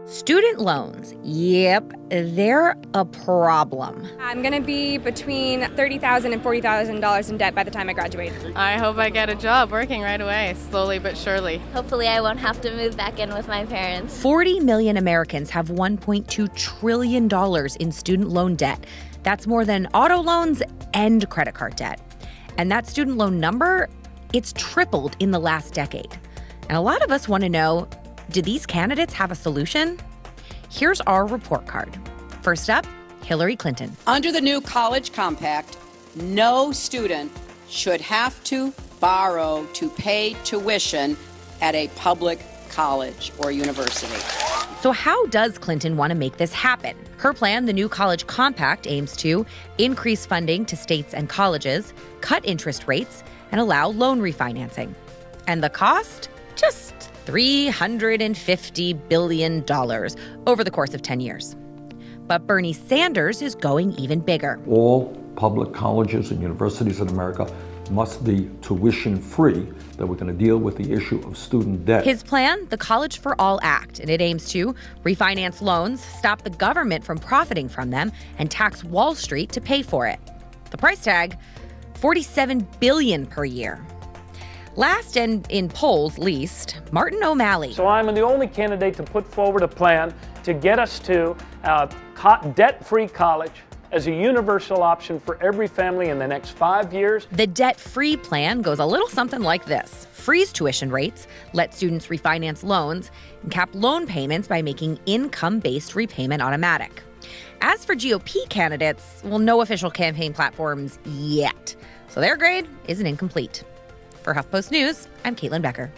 Student loans, yep, they're a problem. I'm going to be between $30,000 and $40,000 in debt by the time I graduate. I hope I get a job working right away, slowly but surely. Hopefully I won't have to move back in with my parents. 40 million Americans have $1.2 trillion in student loan debt. That's more than auto loans and credit card debt. And that student loan number, it's tripled in the last decade. And a lot of us want to know, do these candidates have a solution? Here's our report card. First up, Hillary Clinton. Under the new college compact, no student should have to borrow to pay tuition at a public college or university. So how does Clinton want to make this happen? Her plan, the new college compact, aims to increase funding to states and colleges, cut interest rates, and allow loan refinancing. And the cost? Just $350 billion over the course of 10 years. But Bernie Sanders is going even bigger. All public colleges and universities in America must be tuition-free, that we're going to deal with the issue of student debt. His plan, the College for All Act, and it aims to refinance loans, stop the government from profiting from them, and tax Wall Street to pay for it. The price tag, $47 billion per year. Last and in polls least, Martin O'Malley. So I'm the only candidate to put forward a plan to get us to debt-free college as a universal option for every family in the next 5 years. The debt-free plan goes a little something like this. Freeze tuition rates, let students refinance loans, and cap loan payments by making income-based repayment automatic. As for GOP candidates, well, no official campaign platforms yet. So their grade isn't incomplete. For HuffPost News, I'm Caitlin Becker.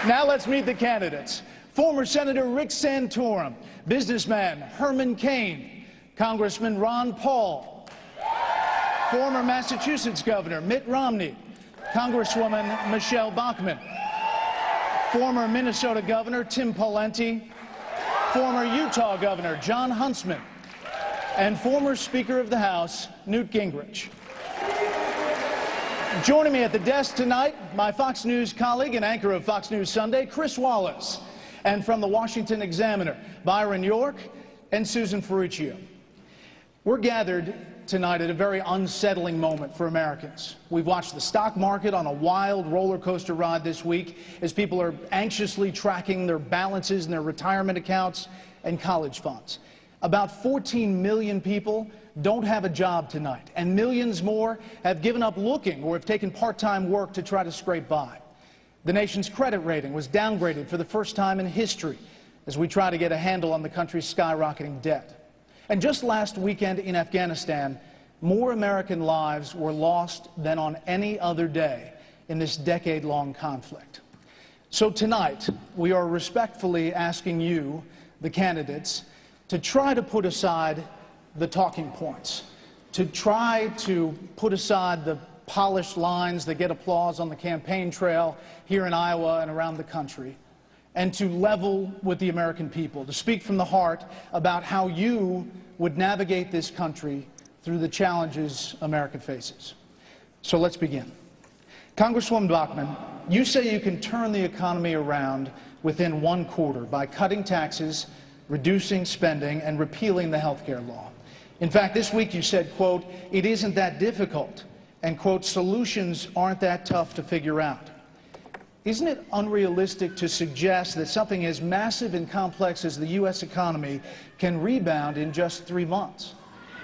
Now let's meet the candidates. Former Senator Rick Santorum, businessman Herman Cain, Congressman Ron Paul, former Massachusetts Governor Mitt Romney, Congresswoman Michelle Bachmann, former Minnesota Governor Tim Pawlenty, former Utah Governor John Huntsman, and former Speaker of the House Newt Gingrich. Joining me at the desk tonight, my Fox News colleague and anchor of Fox News Sunday, Chris Wallace, and from the Washington Examiner, Byron York and Susan Ferruccio. We're gathered tonight at a very unsettling moment for Americans. We've watched the stock market on a wild roller coaster ride this week as people are anxiously tracking their balances in their retirement accounts and college funds. About 14 million people don't have a job tonight, and millions more have given up looking or have taken part-time work to try to scrape by. The nation's credit rating was downgraded for the first time in history as we try to get a handle on the country's skyrocketing debt. And just last weekend in Afghanistan, more American lives were lost than on any other day in this decade-long conflict. So tonight, we are respectfully asking you, the candidates, to try to put aside the talking points, to try to put aside the polished lines that get applause on the campaign trail here in Iowa and around the country, and to level with the American people, to speak from the heart about how you would navigate this country through the challenges America faces. So let's begin. Congresswoman Bachmann, you say you can turn the economy around within 1 quarter by cutting taxes, reducing spending, and repealing the health care law. In fact, this week you said, quote, "It isn't that difficult," and, quote, "solutions aren't that tough to figure out." Isn't it unrealistic to suggest that something as massive and complex as the U.S. economy can rebound in just 3 months?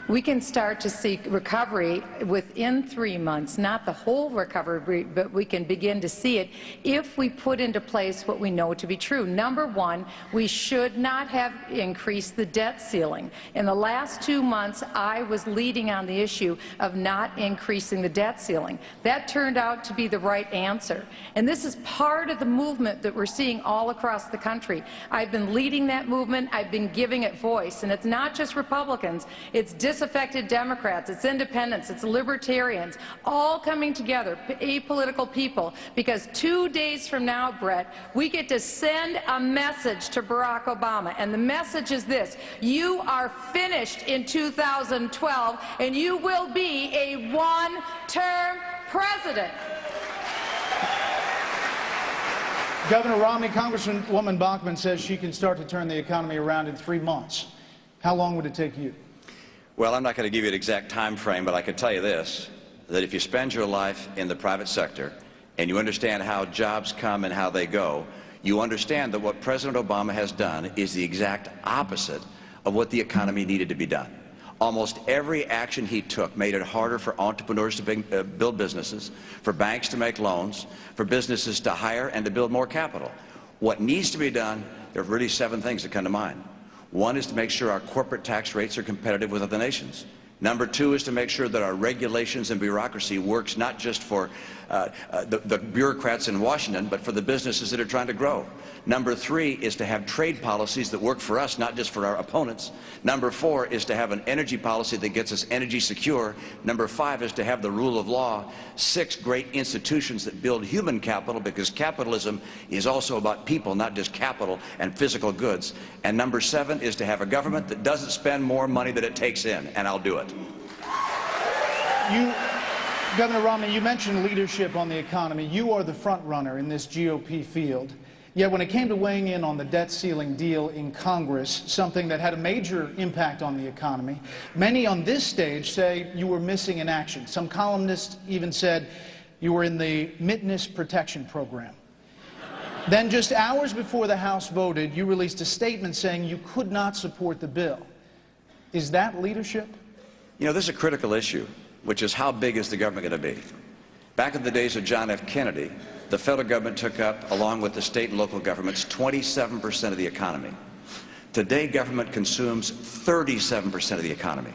We can start to see recovery within 3 months, not the whole recovery, but we can begin to see it if we put into place what we know to be true. Number one, we should not have increased the debt ceiling. In the last 2 months, I was leading on the issue of not increasing the debt ceiling. That turned out to be the right answer. And this is part of the movement that we're seeing all across the country. I've been leading that movement. I've been giving it voice. And it's not just Republicans. It's disaffected Democrats, it's independents, it's libertarians, all coming together, apolitical people, because 2 days from now, Brett, we get to send a message to Barack Obama, and the message is this: you are finished in 2012, and you will be a one-term president. Governor Romney, Congresswoman Bachmann says she can start to turn the economy around in 3 months. How long would it take you? Well, I'm not going to give you an exact time frame, but I can tell you this, that if you spend your life in the private sector and you understand how jobs come and how they go, you understand that what President Obama has done is the exact opposite of what the economy needed to be done. Almost every action he took made it harder for entrepreneurs to build businesses, for banks to make loans, for businesses to hire and to build more capital. What needs to be done, there are really 7 things that come to mind. 1 is to make sure our corporate tax rates are competitive with other nations. Number 2 is to make sure that our regulations and bureaucracy works not just for the bureaucrats in Washington, but for the businesses that are trying to grow. Number 3 is to have trade policies that work for us, not just for our opponents. Number 4 is to have an energy policy that gets us energy secure. Number 5 is to have the rule of law. 6, great institutions that build human capital, because capitalism is also about people, not just capital and physical goods. And number 7 is to have a government that doesn't spend more money than it takes in, and I'll do it. Governor Romney, you mentioned leadership on the economy. You are the front runner in this GOP field. Yet when it came to weighing in on the debt ceiling deal in Congress, something that had a major impact on the economy, many on this stage say you were missing in action. Some columnists even said you were in the witness protection program. Then just hours before the House voted, you released a statement saying you could not support the bill. Is that leadership? You know, this is a critical issue, which is how big is the government going to be? Back in the days of John F. Kennedy, the federal government took up, along with the state and local governments, 27% of the economy. Today, government consumes 37% of the economy.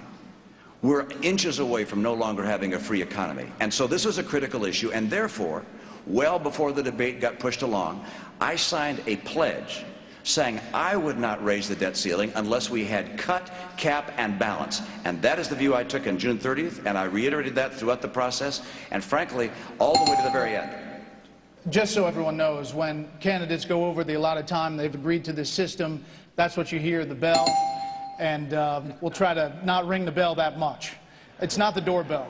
We're inches away from no longer having a free economy. And so this was a critical issue, and therefore, well before the debate got pushed along, I signed a pledge saying I would not raise the debt ceiling unless we had cut, cap, and balance. And that is the view I took on June 30th, and I reiterated that throughout the process, and frankly, all the way to the very end. Just so everyone knows, when candidates go over the allotted time, they've agreed to this system, that's what you hear, the bell, and we'll try to not ring the bell that much. It's not the doorbell.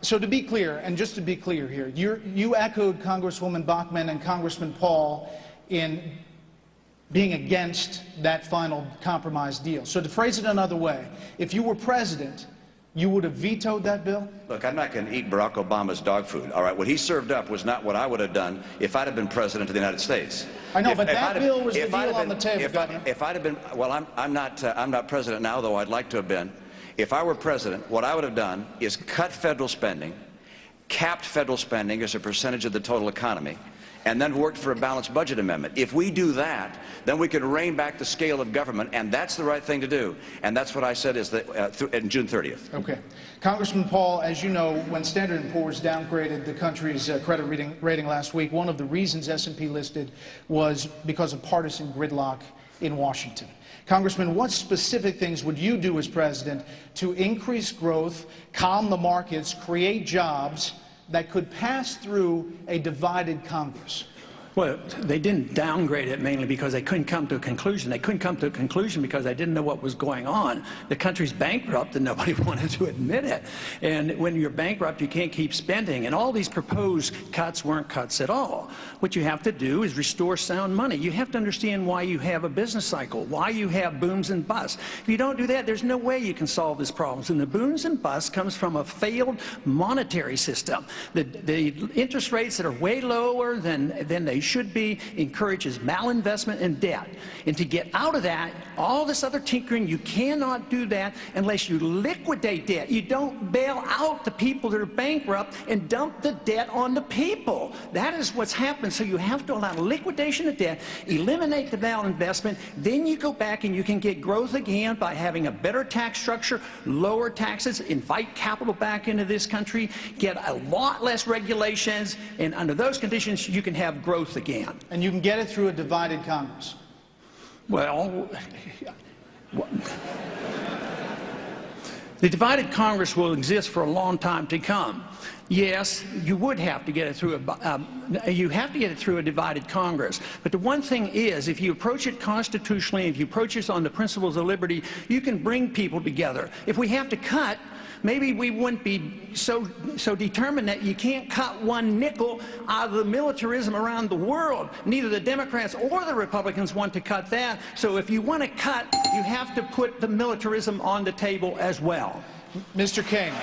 So to be clear, and just to be clear here, you echoed Congresswoman Bachmann and Congressman Paul in being against that final compromise deal. So to phrase it another way, if you were president, you would have vetoed that bill? Look, I'm not going to eat Barack Obama's dog food, all right? What he served up was not what I would have done if I'd have been president of the United States. I know, but that bill was the deal on the table, Governor. If I'd have been, well, I'm not president now, though I'd like to have been. If I were president, what I would have done is cut federal spending, capped federal spending as a percentage of the total economy, and then worked for a balanced budget amendment. If we do that, then we can rein back the scale of government, and that's the right thing to do. And that's what I said is that in June 30th. Okay. Congressman Paul, as you know, when Standard & Poor's downgraded the country's credit rating last week, one of the reasons S&P listed was because of partisan gridlock in Washington. Congressman, what specific things would you do as president to increase growth, calm the markets, create jobs that could pass through a divided Congress? Well, they didn't downgrade it mainly because they couldn't come to a conclusion. They couldn't come to a conclusion because they didn't know what was going on. The country's bankrupt and nobody wanted to admit it. And when you're bankrupt, you can't keep spending. And all these proposed cuts weren't cuts at all. What you have to do is restore sound money. You have to understand why you have a business cycle, why you have booms and busts. If you don't do that, there's no way you can solve these problems. And the booms and busts comes from a failed monetary system. The interest rates that are way lower than they should be encourages malinvestment and debt. And to get out of that, all this other tinkering, you cannot do that unless you liquidate debt. You don't bail out the people that are bankrupt and dump the debt on the people. That is what's happened. So you have to allow liquidation of debt, eliminate the malinvestment, then you go back and you can get growth again by having a better tax structure, lower taxes, invite capital back into this country, get a lot less regulations, and under those conditions you can have growth again. And you can get it through a divided Congress. Well, the divided Congress will exist for a long time to come. Yes, you would have to get it through a divided Congress. But the one thing is, if you approach it constitutionally, if you approach it on the principles of liberty, you can bring people together. If we have to cut, maybe we wouldn't be so determined that you can't cut one nickel out of the militarism around the world. Neither the Democrats or the Republicans want to cut that. So if you want to cut, you have to put the militarism on the table as well. Mr. Kane,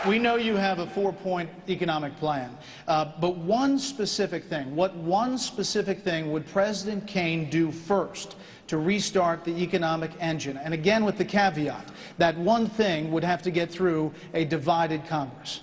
we know you have a 4-point economic plan, but one specific thing, what one specific thing would President Kane do first to restart the economic engine? And again, with the caveat, that one thing would have to get through a divided Congress.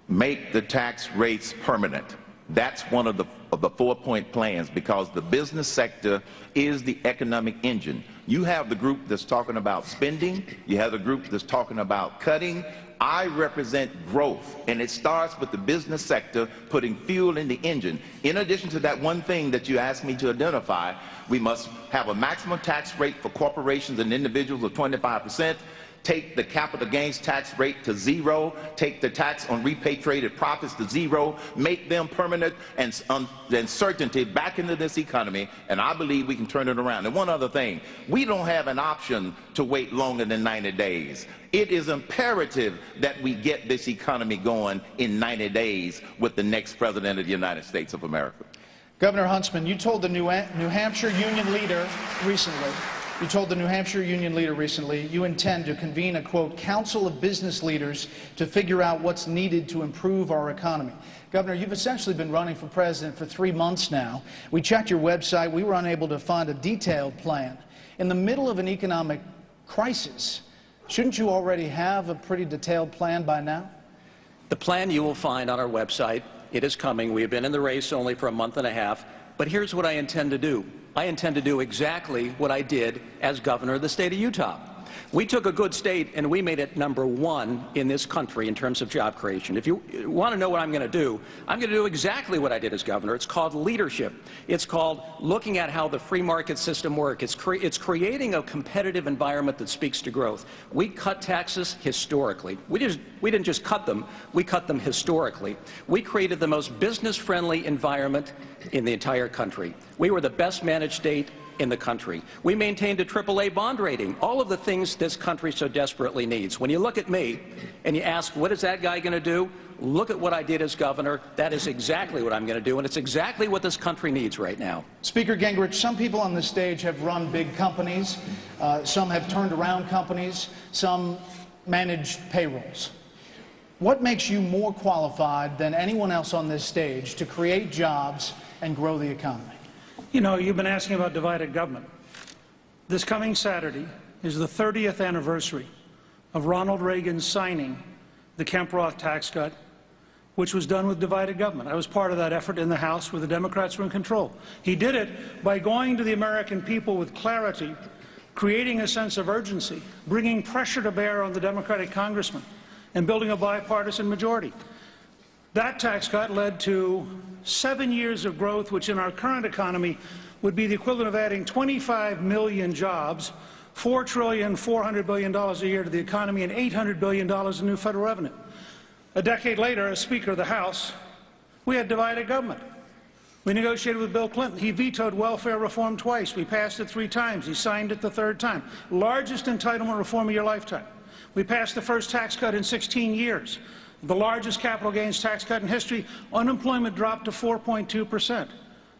Make the tax rates permanent. That's one of the 4-point plans, because the business sector is the economic engine. You have the group that's talking about spending. You have the group that's talking about cutting. I represent growth, and it starts with the business sector putting fuel in the engine. In addition to that one thing that you asked me to identify, we must have a maximum tax rate for corporations and individuals of 25%. Take the capital gains tax rate to 0, take the tax on repatriated profits to 0, make them permanent and certainty back into this economy, and I believe we can turn it around. And one other thing, we don't have an option to wait longer than 90 days. It is imperative that we get this economy going in 90 days with the next President of the United States of America. Governor Huntsman, you told the New Hampshire union leader recently you intend to convene a, quote, council of business leaders to figure out what's needed to improve our economy. Governor, you've essentially been running for president for 3 months now. We checked your website. We were unable to find a detailed plan. In the middle of an economic crisis, shouldn't you already have a pretty detailed plan by now? The plan you will find on our website. It is coming. We have been in the race only for a month and a half. But here's what I intend to do. I intend to do exactly what I did as governor of the state of Utah. We took a good state and we made it #1 in this country in terms of job creation. If you want to know what I'm going to do exactly what I did as governor. It's called leadership. It's called looking at how the free market system works. It's creating a competitive environment that speaks to growth. We cut taxes historically. We didn't just cut them, we cut them historically. We created the most business-friendly environment in the entire country. We were the best managed state in the country. We maintained a AAA bond rating, all of the things this country so desperately needs. When you look at me and you ask, what is that guy going to do? Look at what I did as governor. That is exactly what I'm going to do, and it's exactly what this country needs right now. Speaker Gingrich, some people on this stage have run big companies. Some have turned around companies. Some managed payrolls. What makes you more qualified than anyone else on this stage to create jobs and grow the economy? You know, you've been asking about divided government. This coming Saturday is the 30th anniversary of Ronald Reagan signing the Kemp-Roth tax cut, which was done with divided government. I was part of that effort in the House where the Democrats were in control. He did it by going to the American people with clarity, creating a sense of urgency, bringing pressure to bear on the Democratic congressman, and building a bipartisan majority. That tax cut led to 7 years of growth, which in our current economy would be the equivalent of adding 25 million jobs, $4.4 trillion a year to the economy, and $800 billion in new federal revenue. A decade later, as Speaker of the House, we had divided government. We negotiated with Bill Clinton. He vetoed welfare reform twice. We passed it 3 times. He signed it the 3rd time. Largest entitlement reform of your lifetime. We passed the first tax cut in 16 years. The largest capital gains tax cut in history. Unemployment dropped to 4.2%.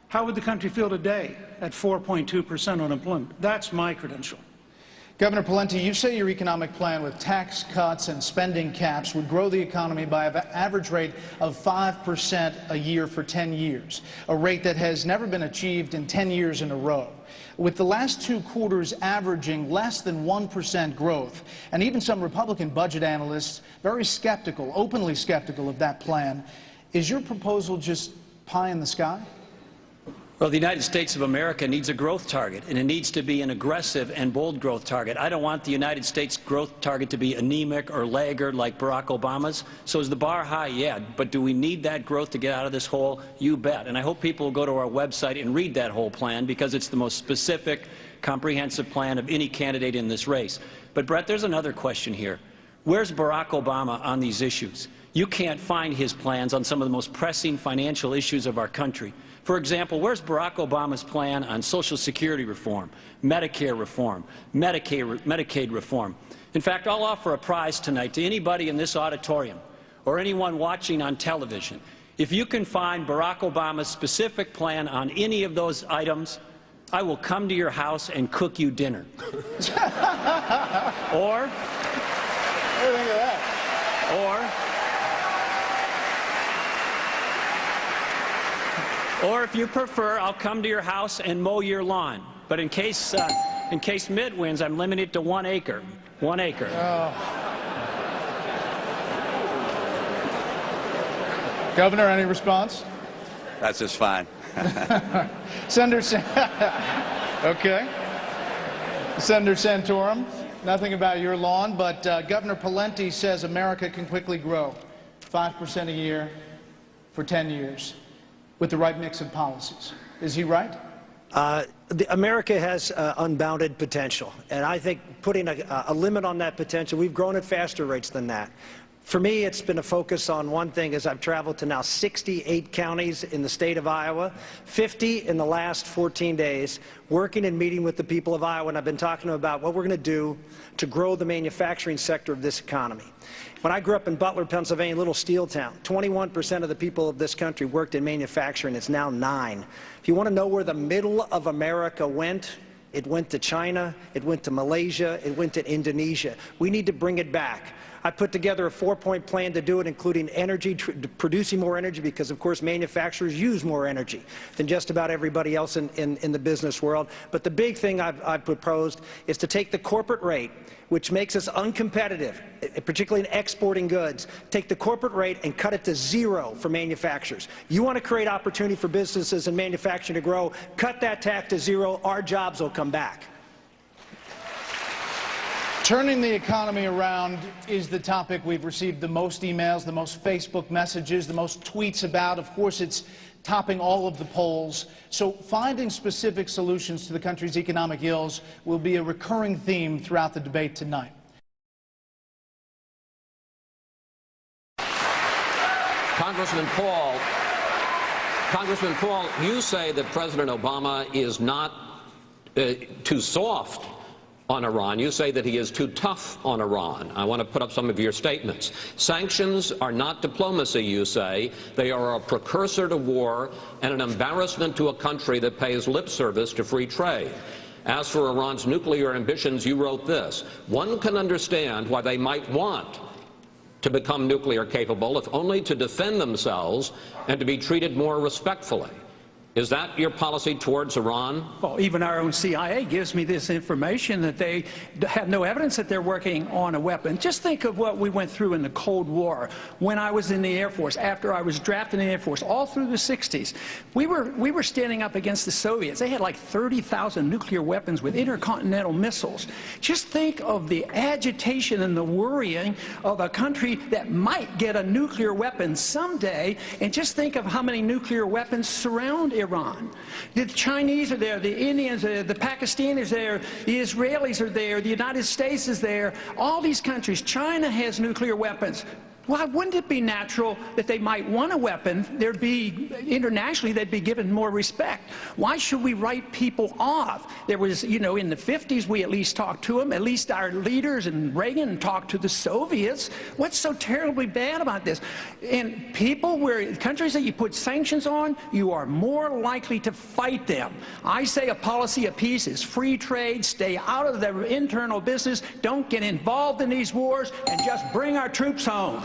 How would the country feel today at 4.2% unemployment? That's my credential. Governor Pawlenty, you say your economic plan with tax cuts and spending caps would grow the economy by an average rate of 5% a year for 10 years, a rate that has never been achieved in 10 years in a row. With the last 2 quarters averaging less than 1% growth, and even some Republican budget analysts very skeptical, openly skeptical of that plan, is your proposal just pie in the sky? Well, the United States of America needs a growth target, and it needs to be an aggressive and bold growth target. I don't want the United States growth target to be anemic or laggard like Barack Obama's. So is the bar high? Yeah. But do we need that growth to get out of this hole? You bet. And I hope people will go to our website and read that whole plan, because it's the most specific, comprehensive plan of any candidate in this race. But, Brett, there's another question here. Where's Barack Obama on these issues? You can't find his plans on some of the most pressing financial issues of our country. For example, where's Barack Obama's plan on Social Security reform, Medicare reform, Medicaid reform? In fact, I'll offer a prize tonight to anybody in this auditorium or anyone watching on television. If you can find Barack Obama's specific plan on any of those items, I will come to your house and cook you dinner. Or, What do you think of that? Or if you prefer, I'll come to your house and mow your lawn. But in case Mitt wins, I'm limited to 1 acre. 1 acre. Oh. Governor, any response? That's just fine. Senator okay. Senator Santorum, nothing about your lawn, but Governor Pawlenty says America can quickly grow 5% a year for 10 years with the right mix of policies. Is he right? America has unbounded potential, and I think putting a limit on that potential, we've grown at faster rates than that. For me, it's been a focus on one thing as I've traveled to now 68 counties in the state of Iowa, 50 in the last 14 days, working and meeting with the people of Iowa, and I've been talking to them about what we're going to do to grow the manufacturing sector of this economy. When I grew up in Butler, Pennsylvania, a little steel town, 21% of the people of this country worked in manufacturing. It's now 9%. If you want to know where the middle of America went, it went to China, it went to Malaysia, it went to Indonesia. We need to bring it back. I put together a 4-point plan to do it, including energy, producing more energy, because, of course, manufacturers use more energy than just about everybody else in the business world. But the big thing I've proposed is to take the corporate rate, which makes us uncompetitive, particularly in exporting goods, take the corporate rate and cut it to 0 for manufacturers. You want to create opportunity for businesses and manufacturing to grow, cut that tax to 0, our jobs will come back. Turning the economy around is the topic we've received the most emails, the most Facebook messages, the most tweets about. Of course, it's topping all of the polls. So finding specific solutions to the country's economic ills will be a recurring theme throughout the debate tonight. Congressman Paul, you say that President Obama is not too soft on Iran. You say that he is too tough on Iran. I want to put up some of your statements. Sanctions are not diplomacy, you say. They are a precursor to war and an embarrassment to a country that pays lip service to free trade. As for Iran's nuclear ambitions, you wrote this: one can understand why they might want to become nuclear capable, if only to defend themselves and to be treated more respectfully. Is that your policy towards Iran? Well, even our own CIA gives me this information that they have no evidence that they're working on a weapon. Just think of what we went through in the Cold War. When I was in the Air Force, after I was drafted in the Air Force, all through the 60s, we were standing up against the Soviets. They had like 30,000 nuclear weapons with intercontinental missiles. Just think of the agitation and the worrying of a country that might get a nuclear weapon someday, and just think of how many nuclear weapons surround Iran. The Chinese are there, the Indians are there, the Pakistanis are there, the Israelis are there, the United States is there. All these countries. China has nuclear weapons. Why wouldn't it be natural that they might want a weapon? There'd be, internationally, they'd be given more respect. Why should we write people off? There was, you know, in the 50s, we at least talked to them. At least our leaders and Reagan talked to the Soviets. What's so terribly bad about this? And people, countries that you put sanctions on, you are more likely to fight them. I say a policy of peace is free trade, stay out of their internal business, don't get involved in these wars, and just bring our troops home.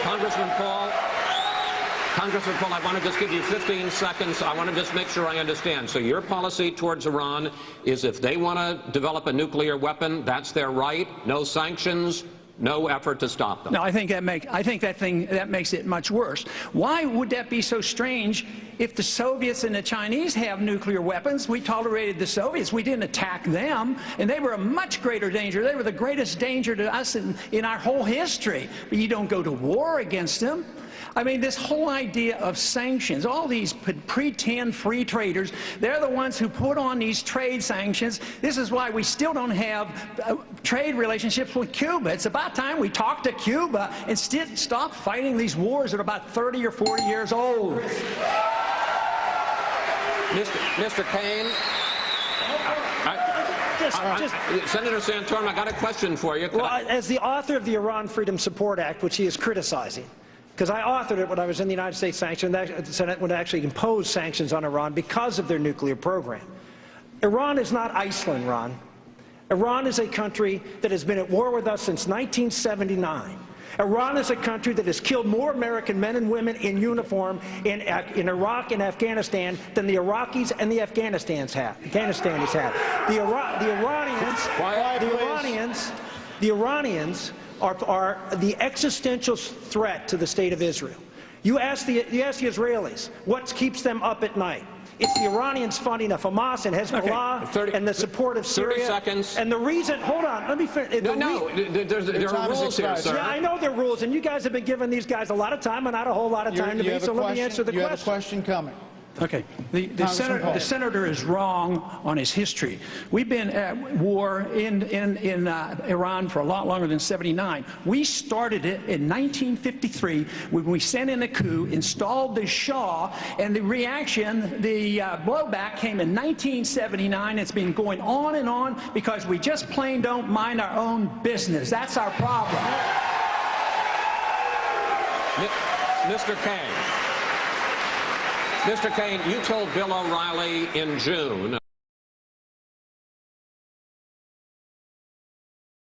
Congressman Paul, I want to just give you 15 seconds. I want to just make sure I understand. So your policy towards Iran is if they want to develop a nuclear weapon, that's their right, no sanctions, no effort to stop them. No, I think that makes it much worse. Why would that be so strange If the Soviets and the Chinese have nuclear weapons, we tolerated the Soviets. We didn't attack them, and they were a much greater danger. They were the greatest danger to us in our whole history. But you don't go to war against them. I mean, this whole idea of sanctions, all these pretend free traders, they're the ones who put on these trade sanctions. This is why we still don't have trade relationships with Cuba. It's about time we talk to Cuba and stop fighting these wars that are about 30 or 40 years old. Mr. Kaine, Senator Santorum, I got a question for you. Well, as the author of the Iran Freedom Support Act, which he is criticizing, because I authored it when I was in the United States the Senate would actually impose sanctions on Iran because of their nuclear program. Iran is not Iceland, Ron. Iran is a country that has been at war with us since 1979. Iran is a country that has killed more American men and women in uniform in Iraq and Afghanistan than the Iraqis and the Afghanistan has had. The Iranians are the existential threat to the state of Israel. You ask the Israelis, what keeps them up at night? It's the Iranians funding of Hamas and Hezbollah and the support of Syria. 30 seconds. And the reason, hold on, let me finish. There are rules here, sir. Yeah, I know there are rules, and you guys have been giving these guys a lot of time and not a whole lot of time to me, so let me answer the question. You have a question coming. Okay. The senator is wrong on his history. We've been at war in Iran for a lot longer than '79. We started it in 1953 when we sent in a coup, installed the Shah, and the reaction, the blowback came in 1979. It's been going on and on because we just plain don't mind our own business. That's our problem. Mr. Kaine. Mr. Kaine, you told Bill O'Reilly in June